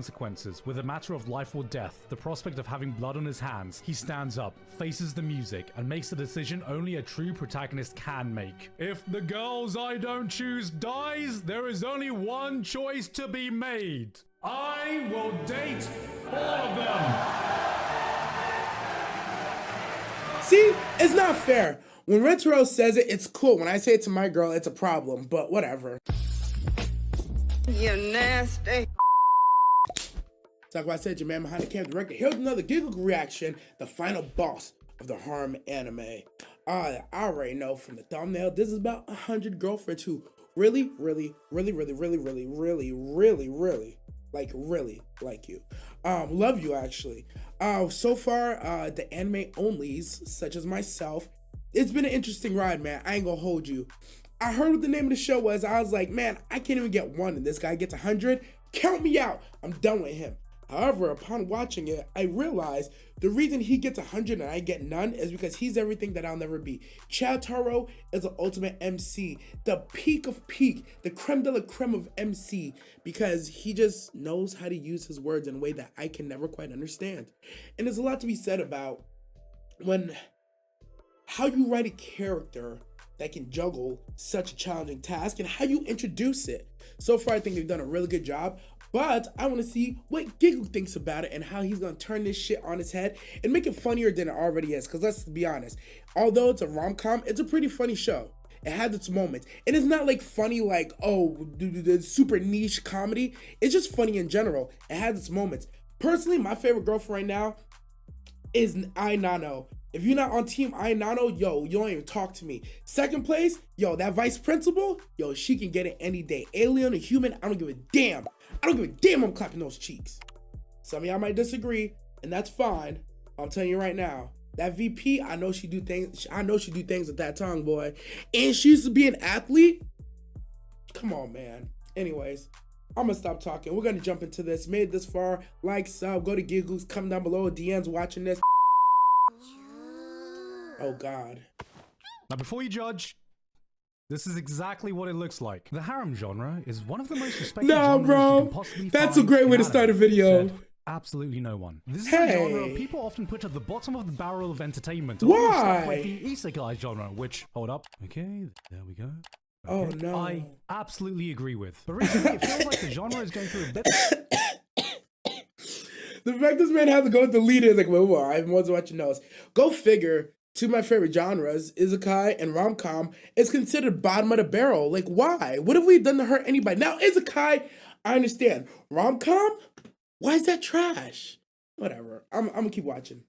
consequences. With a matter of life or death, the prospect of having blood on his hands, he stands up, faces the music, and makes a decision only a true protagonist can make. If the girls I don't choose dies, there is only one choice to be made. I will date all of them. See, it's not fair. When Chad-Tarou says it, it's cool. When I say it to my girl, it's a problem, but whatever. You nasty. Talk about said your man behind the camera director. Here's another Gigguk reaction, the final boss of the Harem anime. I already know from the thumbnail, this is about 100 girlfriends who really like you. Love you actually. So far, the anime onlys, such as myself, it's been an interesting ride, man. I ain't gonna hold you. I heard what the name of the show was. I was like, man, I can't even get one, and this guy gets 100. Count me out. I'm done with him. However, upon watching it, I realized the reason he gets 100 and I get none is because he's everything that I'll never be. Chad-Tarou is the ultimate MC, the peak of peak, the creme de la creme of MC, because he just knows how to use his words in a way that I can never quite understand. And there's a lot to be said about how you write a character that can juggle such a challenging task and how you introduce it. So far, I think they've done a really good job, but I want to see what Gigguk thinks about it and how he's going to turn this shit on his head and make it funnier than it already is. Because let's be honest, although it's a rom-com, it's a pretty funny show. It has its moments. And it's not like funny like, oh, the super niche comedy. It's just funny in general. It has its moments. Personally, my favorite girlfriend right now is Nano. If you're not on team Nano, yo, you don't even talk to me. Second place, yo, that vice principal, yo, she can get it any day. Alien or human, I don't give a damn. I don't give a damn I'm clapping those cheeks. Some of y'all might disagree, and that's fine. I'm telling you right now, that VP, I know she do things with that tongue, boy. And she used to be an athlete. Come on, man. Anyways, I'm gonna stop talking. We're gonna jump into this. Made it this far, like, sub, go to Gigguk, come down below, DMs watching this. Oh God. Now before you judge, this is exactly what it looks like. The harem genre is one of the most respected genres you can possibly That's find a great way to in start a anime. video. Said absolutely no one. This is a genre people often put at the bottom of the barrel of entertainment. Why? Like the isekai genre, which, hold up. Okay, there we go. Okay. Oh no. I absolutely agree with. But recently it feels like the genre is going through a bit. The fact this man has to go with the leader is like, well, I haven't watched your nose. Go figure. Two of my favorite genres, isekai and rom-com, is considered bottom of the barrel. Like, why? What have we done to hurt anybody? Now, isekai, I understand. Rom-com? Why is that trash? Whatever. I'm gonna keep watching.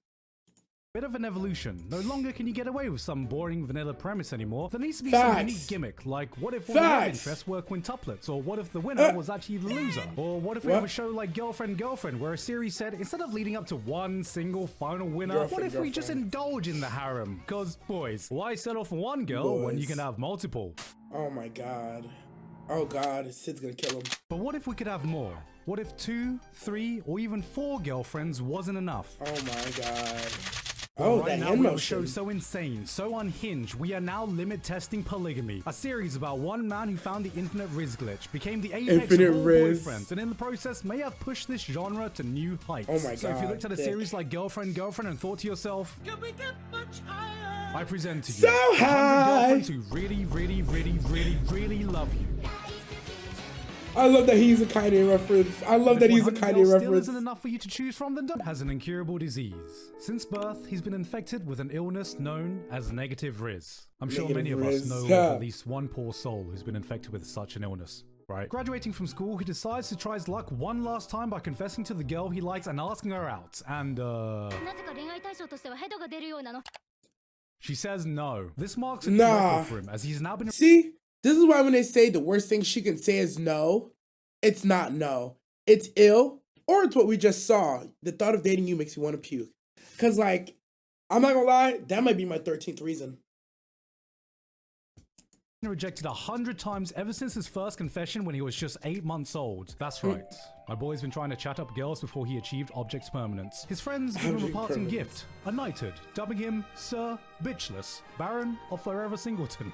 Bit of an evolution. No longer can you get away with some boring vanilla premise anymore. There needs to be some unique gimmick, like what if all the love interests were quintuplets, or what if the winner was actually the loser, or what if we have a show like Girlfriend, where a series said instead of leading up to one single final winner, what if we just indulge in the harem? Cause boys, why settle for one girl when you can have multiple? Oh my God. Oh God, Sid's gonna kill him. But what if we could have more? What if 2, 3, or even 4 girlfriends wasn't enough? Oh my God. Oh, right now we have a show so insane, so unhinged, we are now limit testing polygamy. A series about one man who found the infinite Riz glitch, became the apex of all boyfriends, and in the process may have pushed this genre to new heights. Oh my God. So if you looked at a series like Girlfriend, and thought to yourself, can we get much higher? I present to you 100 girlfriends who really love you. I love that he's a Kaine reference. I love that he's a Kaine reference. Still isn't enough for you to choose from, then has an incurable disease. Since birth, he's been infected with an illness known as negative Riz. I'm sure many of us know of at least one poor soul who's been infected with such an illness. Right. Graduating from school, he decides to try his luck one last time by confessing to the girl he likes and asking her out. And she says no. This marks a record for him, as he's now been. See? This is why when they say the worst thing she can say is no, it's not no. It's ill, or it's what we just saw. The thought of dating you makes you want to puke. Because, like, I'm not gonna lie, that might be my 13th reason. rejected 100 times ever since his first confession when he was just 8 months old. That's right. My boy's been trying to chat up girls before he achieved object permanence. His friends give him a parting gift, a knighthood, dubbing him Sir Bitchless, Baron of Forever Singleton.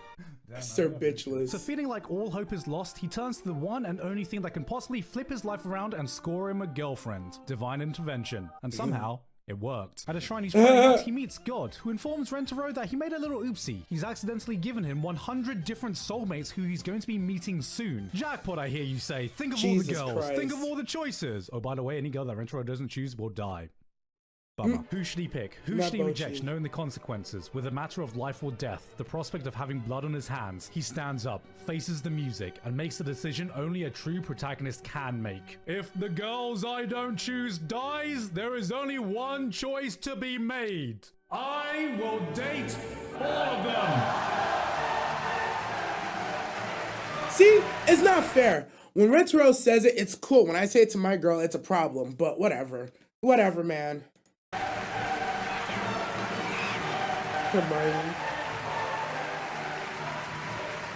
Sir Bitchless. So feeling like all hope is lost, he turns to the one and only thing that can possibly flip his life around and score him a girlfriend. Divine intervention. And somehow, it worked. At a shrine he's praying at, he meets God, who informs Rentaro that he made a little oopsie. He's accidentally given him 100 different soulmates who he's going to be meeting soon. Jackpot, I hear you say. Think of all the girls. Christ. Think of all the choices. Oh, by the way, any girl that Rentaro doesn't choose will die. Bummer. Who should he pick? Who should he reject, knowing the consequences? With a matter of life or death, the prospect of having blood on his hands, he stands up, faces the music, and makes a decision only a true protagonist can make. If the girls I don't choose dies, there is only one choice to be made. I will date all of them. See, it's not fair. When Rentaro says it, it's cool. When I say it to my girl, it's a problem. But whatever. Whatever, man. Hermione.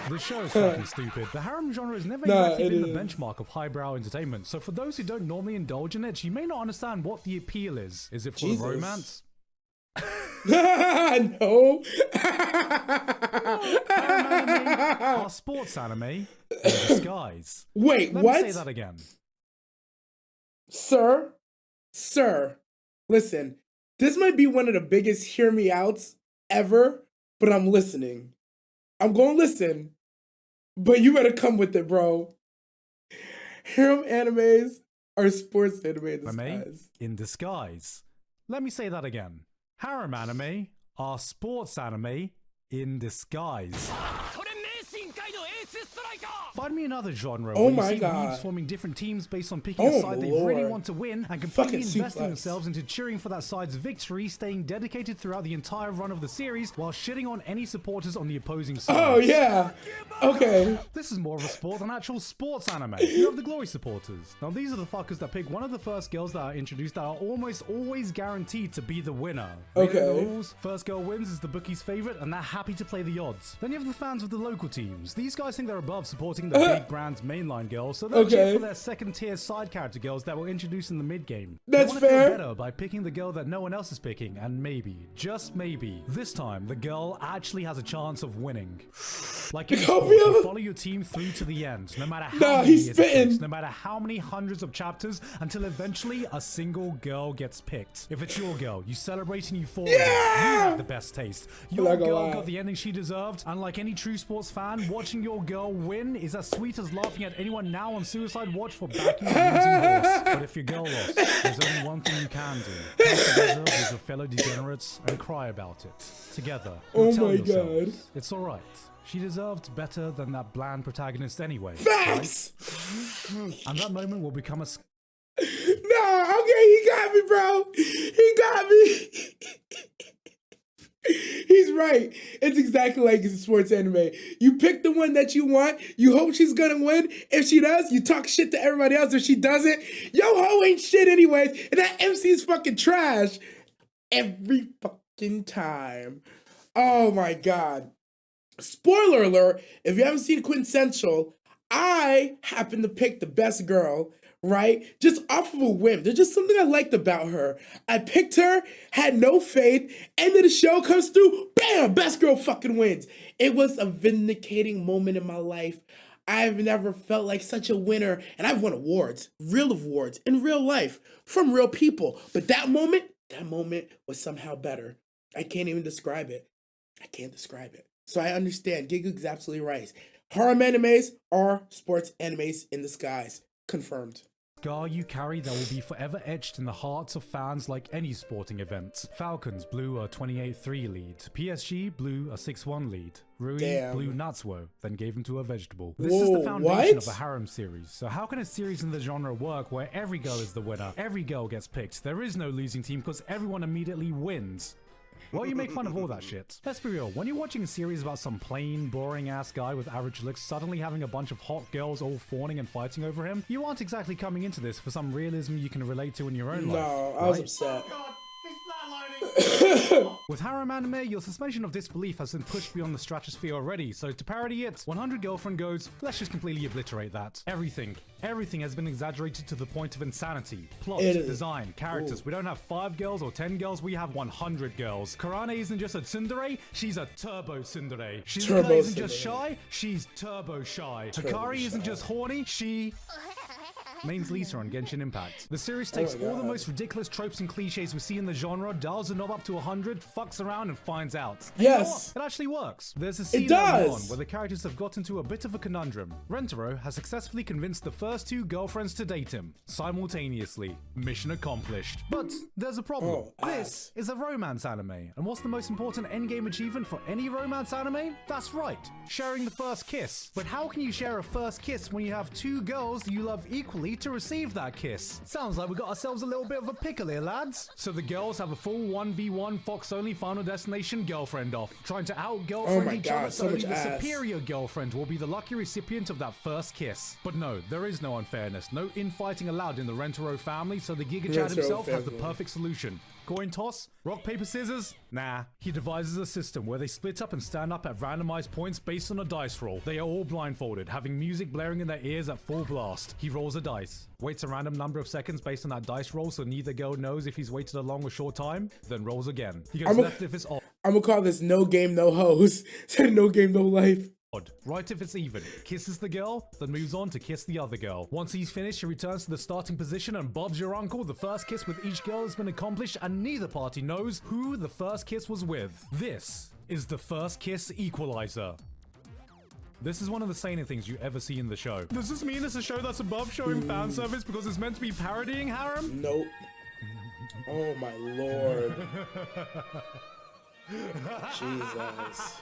The show is fucking stupid. The harem genre has never exactly been the benchmark of highbrow entertainment, so for those who don't normally indulge in it, you may not understand what the appeal is. Is it full of romance? No. Harem anime are sports anime in disguise. Wait, Let what? me say that again. Sir, listen. This might be one of the biggest hear me outs ever, but I'm listening. I'm gonna listen, but you better come with it, bro. Harem animes are sports anime in disguise. In disguise. Let me say that again. Harem anime are sports anime in disguise. Find me another genre where you see leagues forming different teams based on picking a side they really want to win and completely investing themselves into cheering for that side's victory, staying dedicated throughout the entire run of the series while shitting on any supporters on the opposing side. Oh yeah, okay. This is more of a sport than actual sports anime. You have the glory supporters. Now these are the fuckers that pick one of the first girls that are introduced that are almost always guaranteed to be the winner. Okay. The rules, first girl wins is the bookie's favorite and they're happy to play the odds. Then you have the fans of the local teams. These guys think they're above supporting the big brand's mainline girls, so they'll cheer for their second tier side character girls that were introduced in the mid game. That's they fair. Feel better by picking the girl that no one else is picking, and maybe, just maybe, this time the girl actually has a chance of winning. Like in sport, you follow your team through to the end, no matter how many years it takes, no matter how many hundreds of chapters, until eventually a single girl gets picked. If it's your girl, you celebrate and you fall. You have the best taste. Your girl got the ending she deserved, and like any true sports fan, watching your girl win is as sweet as laughing at anyone now on suicide watch for backing a losing horse. But if your girl lost, there's only one thing you can do. Come together with your fellow degenerates and cry about it. Together. Oh my god. It's alright. She deserved better than that bland protagonist anyway. Facts! Right? And that moment will become a... No, okay, he got me, bro. He got me. He's right. It's exactly like a sports anime. You pick the one that you want. You hope she's gonna win. If she does, you talk shit to everybody else. If she doesn't, yo ho ain't shit anyways. And that MC is fucking trash every fucking time. Oh my god. Spoiler alert, if you haven't seen Quintessential, I happen to pick the best girl, right? Just off of a whim. There's just something I liked about her. I picked her, had no faith, end of the show comes through, bam, best girl fucking wins. It was a vindicating moment in my life. I've never felt like such a winner, and I've won awards, real awards, in real life, from real people. But that moment was somehow better. I can't even describe it. I can't describe it. So I understand. Gigguk's absolutely right. Harem animes are sports animes in disguise. Confirmed. Scar you carry that will be forever etched in the hearts of fans like any sporting event. Falcons blew a 28-3 lead. PSG blew a 6-1 lead. Rui blew Natsuo, then gave him to a vegetable. This is the foundation of a harem series. So how can a series in the genre work where every girl is the winner? Every girl gets picked. There is no losing team because everyone immediately wins. Well, you make fun of all that shit. Let's be real, when you're watching a series about some plain, boring-ass guy with average looks suddenly having a bunch of hot girls all fawning and fighting over him, you aren't exactly coming into this for some realism you can relate to in your own life. No, I was upset. Oh god, he's flatlining! With Harem anime, your suspension of disbelief has been pushed beyond the stratosphere already, so to parody it, 100 Girlfriend goes, let's just completely obliterate that. Everything has been exaggerated to the point of insanity. Plot, design, characters. We don't have 5 girls or 10 girls, we have 100 girls. Karane isn't just a tsundere, she's a turbo tsundere. Shizuka isn't just shy, she's turbo shy. Hikari isn't just horny, she... mains Lisa on Genshin Impact. The series takes all the most ridiculous tropes and cliches we see in the genre, dials the knob up to 100, fucks around and finds out. And yes! You know, it actually works. There's a scene early on where the characters have got into a bit of a conundrum. Rentaro has successfully convinced the first 2 girlfriends to date him. Simultaneously. Mission accomplished. But there's a problem. This is a romance anime. And what's the most important endgame achievement for any romance anime? That's right. Sharing the first kiss. But how can you share a first kiss when you have 2 girls you love equally to receive that kiss? Sounds like we got ourselves a little bit of a pickle here, lads. So the girls have a full 1v1 Fox-only Final Destination girlfriend off, trying to out-girlfriend each other, so only the superior girlfriend will be the lucky recipient of that first kiss. But no, there is no unfairness, no infighting allowed in the Rentaro family, so the Giga Chad himself has the perfect solution. Coin toss? Rock, paper, scissors? Nah. He devises a system where they split up and stand up at randomized points based on a dice roll. They are all blindfolded, having music blaring in their ears at full blast. He rolls a dice, waits a random number of seconds based on that dice roll so neither girl knows if he's waited a long or short time, then rolls again. He goes left if it's odd. I'm gonna call this no game, no hose. No game, no life. Right if it's even. Kisses the girl, then moves on to kiss the other girl. Once he's finished, he returns to the starting position and Bob's your uncle. The first kiss with each girl has been accomplished and neither party knows who the first kiss was with. This is the first kiss equalizer. This is one of the sanest things you ever see in the show. Does this mean it's a show that's above showing fan service because it's meant to be parodying Harem? Nope. Oh my lord. Jesus.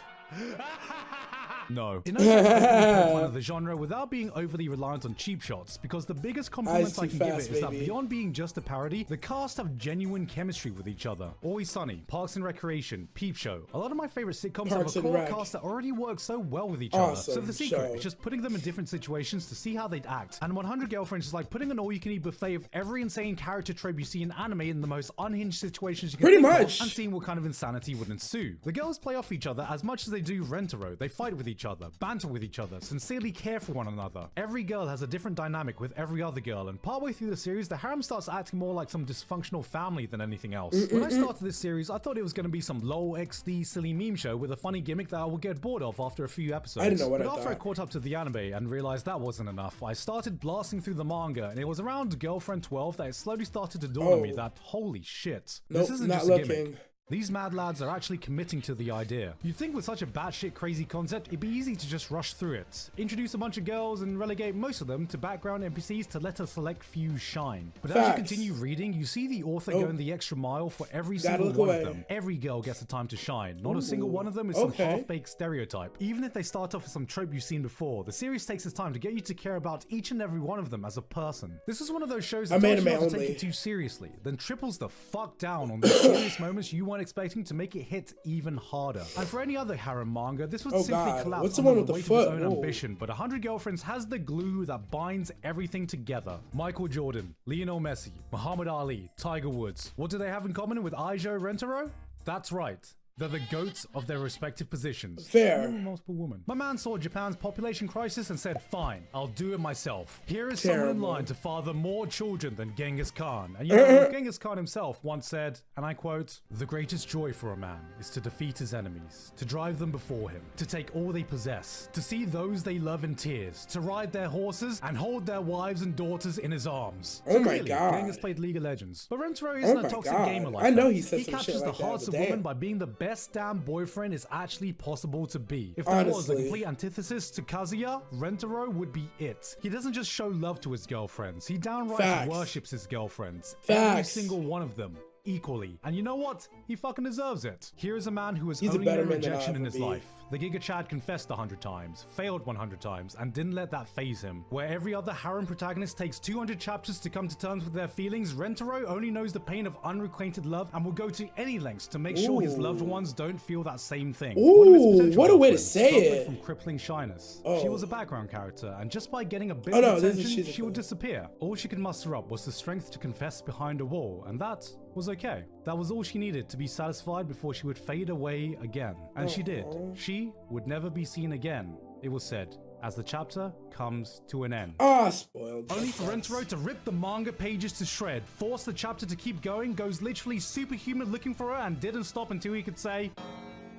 No. In order of the genre without being overly reliant on cheap shots, because the biggest compliment I can give it is that beyond being just a parody, the cast have genuine chemistry with each other. Always Sunny, Parks and Recreation, Peep Show. A lot of my favorite sitcoms have a core cast that already works so well with each other. So the secret is just putting them in different situations to see how they'd act. And 100 Girlfriends is like putting an all-you-can-eat buffet of every insane character trope you see in anime in the most unhinged situations you can think of, and seeing what kind of insanity would ensue. The girls play off each other as much as they do Rentaro. They fight with each other, banter with each other, sincerely care for one another. Every girl has a different dynamic with every other girl, and partway through the series, the harem starts acting more like some dysfunctional family than anything else. When I started this series, I thought it was going to be some LOL XD silly meme show with a funny gimmick that I would get bored of after a few episodes. I didn't know what but after I caught up to the anime and realized that wasn't enough, I started blasting through the manga, and it was around Girlfriend 12 that it slowly started to dawn on me that, holy shit, this isn't just a gimmick. These mad lads are actually committing to the idea. You'd think with such a batshit crazy concept, it'd be easy to just rush through it. Introduce a bunch of girls and relegate most of them to background NPCs to let a select few shine. But as you continue reading, you see the author going the extra mile for every single one of them. Every girl gets a time to shine. Not a single one of them is some half-baked stereotype. Even if they start off with some trope you've seen before, the series takes its time to get you to care about each and every one of them as a person. This is one of those shows that doesn't not to take it too seriously, then triples the fuck down on the serious moments you weren't expecting to make it hit even harder. And for any other harem manga, this would simply collapse under the weight of its own ambition, but 100 Girlfriends has the glue that binds everything together. Michael Jordan, Lionel Messi, Muhammad Ali, Tiger Woods. What do they have in common with EJIR Rentaro? That's right. They're the goats of their respective positions. Fair. Multiple women. My man saw Japan's population crisis and said, fine, I'll do it myself. Here is someone in line to father more children than Genghis Khan. And you know, Genghis Khan himself once said, and I quote, "The greatest joy for a man is to defeat his enemies, to drive them before him, to take all they possess, to see those they love in tears, to ride their horses and hold their wives and daughters in his arms." Oh my god. Genghis played League of Legends. But Rentaro isn't a toxic gamer like that. I know he said he some captures shit like the hearts of women by being the best damn boyfriend is actually possible to be. If there was a complete antithesis to Kazuya, Rentaro would be it. He doesn't just show love to his girlfriends, he downright worships his girlfriends. Every single one of them. Equally. And you know what? He fucking deserves it. Here is a man who has only known rejection in his life. The Giga Chad confessed 100 times, failed 100 times, and didn't let that phase him. Where every other harem protagonist takes 200 chapters to come to terms with their feelings, Rentaro only knows the pain of unrequited love and will go to any lengths to make sure his loved ones don't feel that same thing. Ooh, what a way to say it. From crippling shyness. She was a background character, and just by getting a bit of attention, she would disappear. All she could muster up was the strength to confess behind a wall, and that was okay. That was all she needed to be satisfied before she would fade away again. And she did. She would never be seen again, it was said, as the chapter comes to an end. Ah, spoiled. Only for Rentaro to rip the manga pages to shred, force the chapter to keep going, goes literally superhuman looking for her and didn't stop until he could say,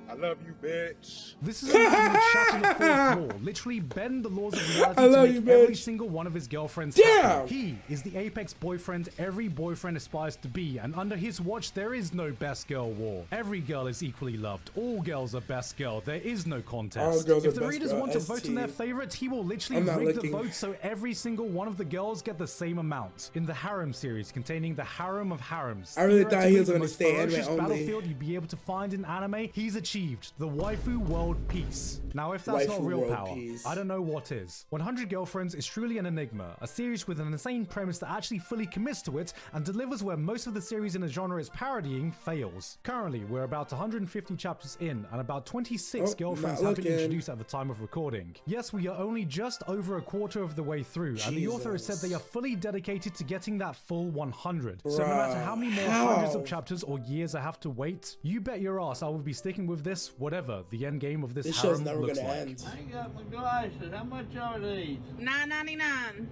I love you, bitch. this is a man who would shatter the fourth wall, literally bend the laws of reality to make every single one of his girlfriends happy. He is the apex boyfriend every boyfriend aspires to be, and under his watch there is no best girl war. Every girl is equally loved. All girls are best girl. There is no contest. If the readers want to vote on their favorite, he will literally rig the vote so every single one of the girls get the same amount. In the Harem series containing the Harem of Harems, I really thought he was going to stay anime only. Battlefield you'd be able to find in anime, he's achieved the waifu world peace. Now, if that's not real power, I don't know what is. 100 Girlfriends is truly an enigma, a series with an insane premise that actually fully commits to it and delivers where most of the series in the genre is parodying fails. Currently, we're about 150 chapters in, and about 26 girlfriends have been introduced at the time of recording. Yes, we are only just over a quarter of the way through, and the author has said they are fully dedicated to getting that full 100. So no matter how many more hundreds of chapters or years I have to wait, you bet your ass I will be sticking with this, whatever the end game of this harem looks like. End. I ain't got my glasses. How much are these? $9.99.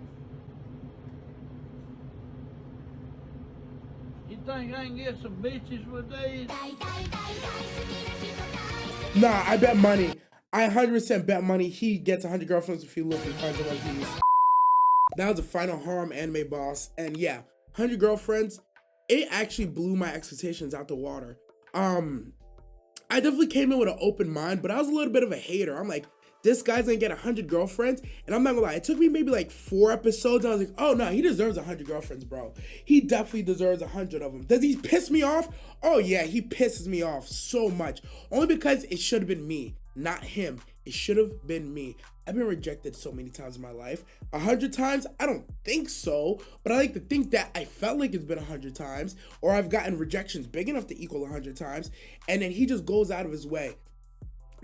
You think I can get some bitches with these? Nah, I bet money. I 100% bet money he gets 100 girlfriends if he looks and finds one of these. That was the final harem anime boss, and yeah, 100 girlfriends. It actually blew my expectations out the water. I definitely came in with an open mind, but I was a little bit of a hater. I'm like, this guy's gonna get 100 girlfriends, and I'm not gonna lie, it took me maybe like 4 episodes, and I was like, oh no, he deserves 100 girlfriends, bro. He definitely deserves 100 of them. Does he piss me off? Oh yeah, he pisses me off so much. Only because it should have been me, not him. It should have been me. I've been rejected so many times in my life. 100 times? I don't think so, but I like to think that I felt like it's been 100 times, or I've gotten rejections big enough to equal 100 times, and then he just goes out of his way.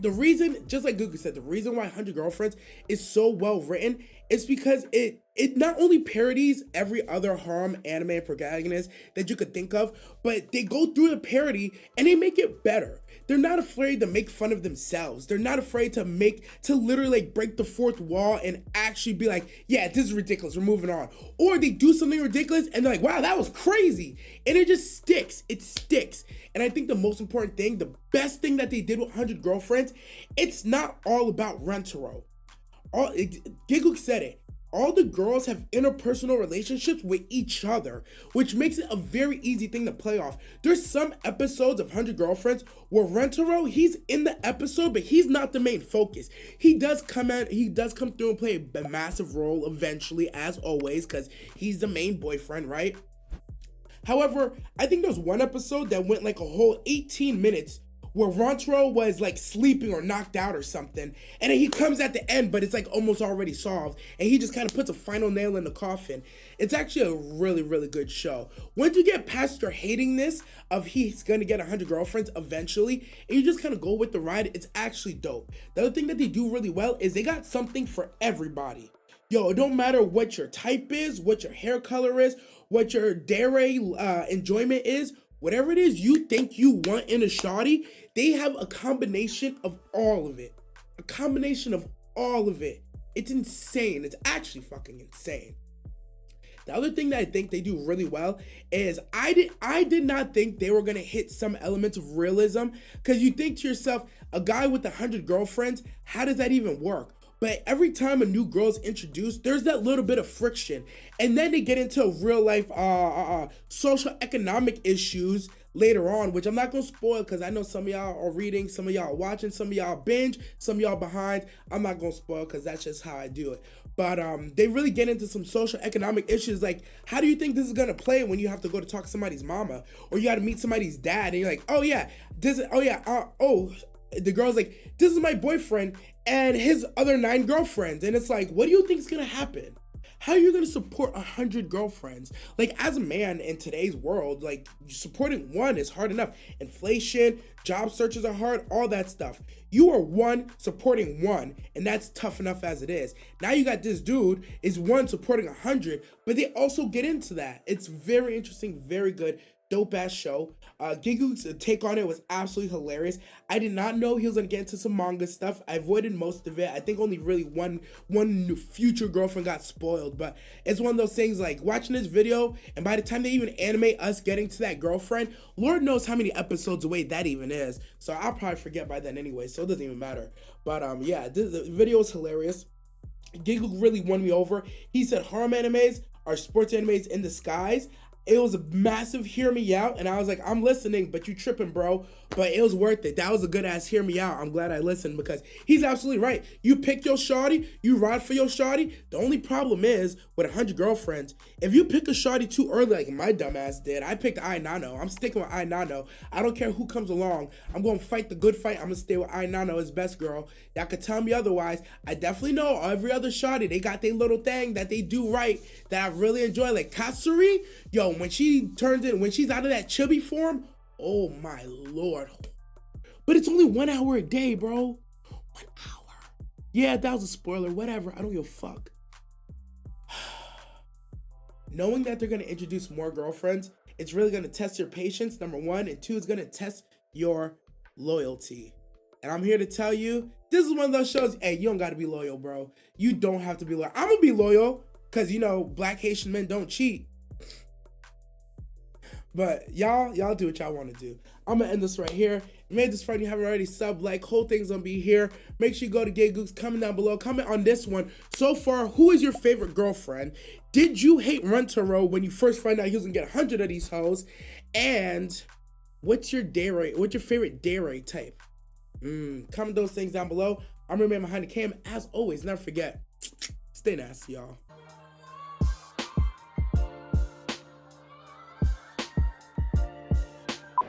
The reason, just like Gigguk said, the reason why 100 Girlfriends is so well written is because it not only parodies every other harem anime protagonist that you could think of, but they go through the parody and they make it better. They're not afraid to make fun of themselves. They're not afraid to literally like break the fourth wall and actually be like, yeah, this is ridiculous, we're moving on. Or they do something ridiculous and they're like, wow, that was crazy. And it just sticks, it sticks. And I think the most important thing, the best thing that they did with 100 Girlfriends, it's not all about Rentaro. Gigguk said it. All the girls have interpersonal relationships with each other, which makes it a very easy thing to play off. There's some episodes of 100 Girlfriends where Rentaro, he's in the episode, but he's not the main focus. He does come through and play a massive role eventually, as always, because he's the main boyfriend, right? However, I think there's one episode that went like a whole 18 minutes where Rentaro was like sleeping or knocked out or something, and then he comes at the end, but it's like almost already solved, and he just kind of puts a final nail in the coffin. It's actually a really, really good show. Once you get past your hating this of he's gonna get 100 girlfriends eventually, and you just kind of go with the ride, it's actually dope. The other thing that they do really well is they got something for everybody. Yo, it don't matter what your type is, what your hair color is, what your dare enjoyment is, whatever it is you think you want in a shawty, they have a combination of all of it. A combination of all of it. It's insane. It's actually fucking insane. The other thing that I think they do really well is I did not think they were gonna hit some elements of realism, because you think to yourself, a guy with 100 girlfriends, how does that even work? But every time a new girl is introduced, there's that little bit of friction. And then they get into real life social economic issues later on, which I'm not gonna spoil because I know some of y'all are reading, some of y'all are watching, some of y'all binge, some of y'all behind. I'm not gonna spoil because that's just how I do it. But they really get into some social economic issues, like how do you think this is gonna play when you have to go to talk to somebody's mama, or you gotta meet somebody's dad, and you're like, oh yeah, the girl's like, this is my boyfriend and his other 9 girlfriends. And it's like, what do you think is gonna happen? How are you gonna support 100 girlfriends? Like, as a man in today's world, like, supporting one is hard enough. Inflation, job searches are hard, all that stuff. You are one supporting one, and that's tough enough as it is. Now you got this dude is one supporting 100, but they also get into that. It's very interesting, very good. dope ass show. Gigguk's take on it was absolutely hilarious. I did not know he was gonna get into some manga stuff. I avoided most of it. I think only really one future girlfriend got spoiled, but it's one of those things like watching this video, and by the time they even animate us getting to that girlfriend, Lord knows how many episodes away that even is. So I'll probably forget by then anyway, so it doesn't even matter. But yeah, the video is hilarious. Gigguk really won me over. He said harem animes are sports animes in disguise. It was a massive hear me out, and I was like, I'm listening, but you tripping, bro. But it was worth it. That was a good ass hear me out. I'm glad I listened because he's absolutely right. You pick your shawty, you ride for your shawty. The only problem is with 100 girlfriends, if you pick a shawty too early, like my dumb ass did, I picked Ai Nano. I'm sticking with Ai Nano. I don't care who comes along. I'm going to fight the good fight. I'm going to stay with Ai Nano, his best girl. Y'all could tell me otherwise. I definitely know every other shawty, they got their little thing that they do right that I really enjoy. Like Katsuri, yo, when she turns in, when she's out of that chubby form, oh my Lord. But it's only 1 hour a day, bro. 1 hour. Yeah, that was a spoiler. Whatever. I don't give a fuck. Knowing that they're going to introduce more girlfriends, it's really going to test your patience, number one. And two, it's going to test your loyalty. And I'm here to tell you, this is one of those shows, hey, you don't got to be loyal, bro. You don't have to be loyal. I'm going to be loyal because, you know, black Haitian men don't cheat. But y'all do what y'all want to do. I'm going to end this right here. If you made this fun, you haven't already sub, like, whole thing's going to be here. Make sure you go to Gigguk, comment down below. Comment on this one. So far, who is your favorite girlfriend? Did you hate Chad-Tarou when you first found out he was going to get 100 of these hoes? And what's your day rate? What's your favorite day rate type? Comment those things down below. I'm your man behind the cam. As always, never forget, stay nasty, y'all.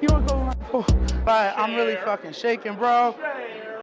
You wanna go? Right, I'm really fucking shaking, bro.